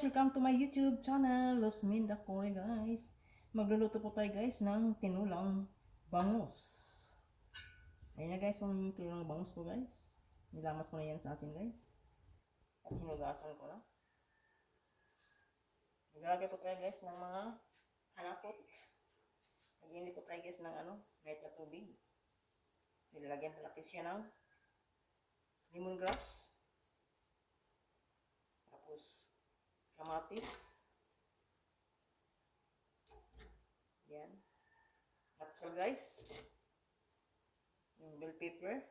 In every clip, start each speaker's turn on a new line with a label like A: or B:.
A: guys, welcome to my YouTube channel, Los Minda Kore guys. Magluluto po tayo guys ng tinulang bangus. Ayun na guys, yung tinulang bangus ko guys. Nilamas ko na yan sa asin guys. At hinugasan ko na. Naglagay po tayo guys ng mga hanapot. Nag-init po tayo guys ng may tubig. Nilalagyan po natin siya ng lemongrass. Tapos kamatis. Yan. Latsal guys. Yung bell pepper.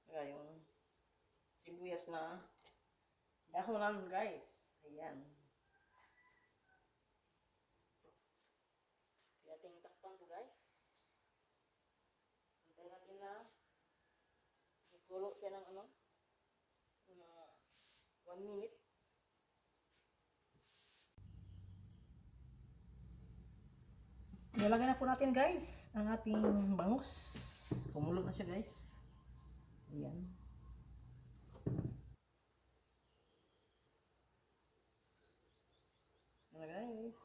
A: Saka yung sibuyas na dahonan guys. Ayan. Ating takpan po guys. Hintay natin na ikulo siya ng 1 minute. Nilagay na po natin guys ang ating bangus. Kumulo na siya guys. Ayan. Ayan guys.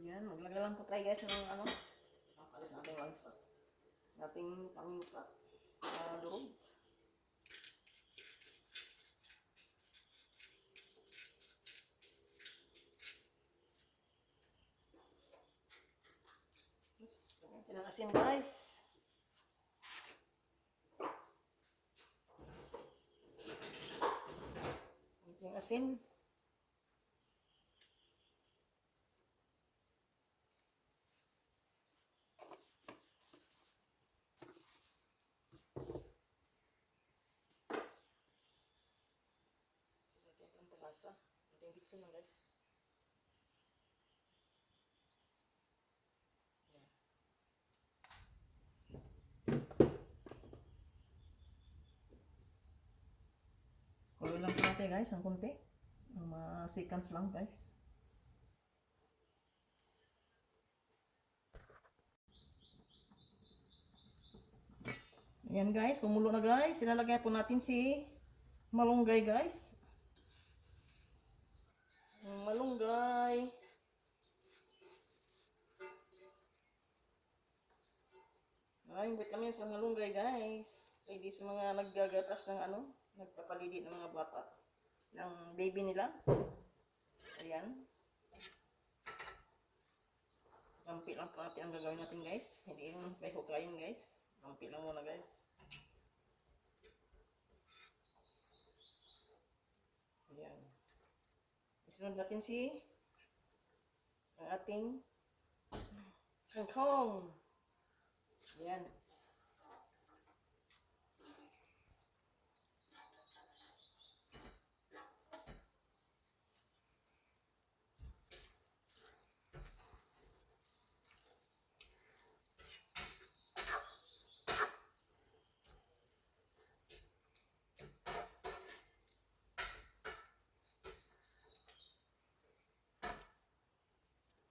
A: Ayan, maglagay lang po tayo guys ng makalis natin lansa. Nating paminta. Durog. Yes, gamitin ang asin guys. Gamitin ang asin. Palasa. Ating bitsin lang guys. Ayan. Kuloy lang po natin guys, ang kunti. Mga seconds lang guys. Ayan guys, kumulo na guys. Ilalagay po natin si malunggay guys. Malunggay. Maraming vitamin sa malunggay guys. Pwede sa mga naggagatas ng nagpapalidi ng mga bata. Ng baby nila. Ayan. Kampi lang po natin ang gagawin natin guys. Hindi yung hukayin guys. Kampi lang muna guys. Ayan. Isunod natin ang ating kangkong. Ayan.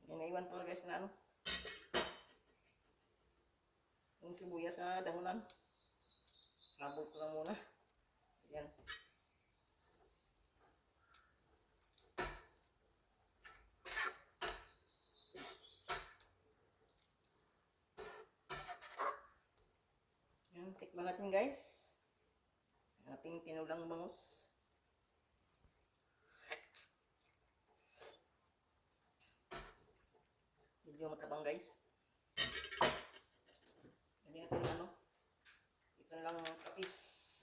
A: Yan, naiwan pala guys na yung sibuyas na dahunan. Labog ko lang muna. Ayan. Ayan, tikman natin guys. Ating tinulang bangus. Medyo matabang guys. Hindi natin ito na lang kapis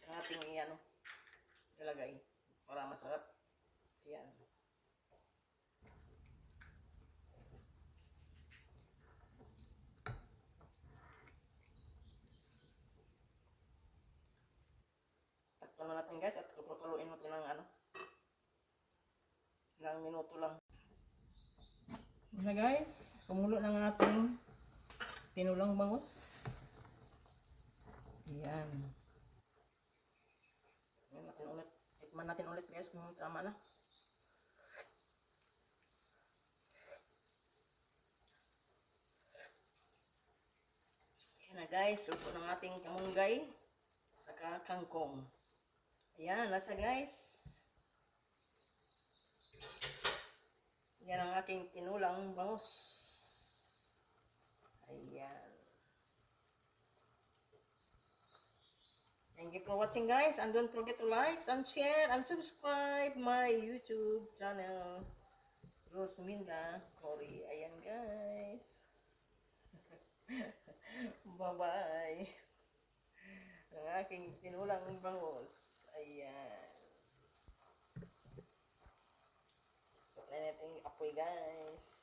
A: ang ating ilagay para masarap. Ayan. Takpan na natin guys at papaluin natin ng ilang minuto lang. Yan na guys, kumulo ng ating tinulang bangus. Ayan. Ayan natin ulit. Tikman natin ulit guys kung tama na. Ayan na guys, luto ng ating kamunggay saka kangkong. Ayan, nasa guys. Yan ang aking tinulang bangus. Ayan. Thank you for watching guys, and don't forget to like and share and subscribe my YouTube channel, Rosminda Cory. Ayan guys. Bye-bye. Ang aking tinulang bangus. Ayan. So, try natin apoy guys.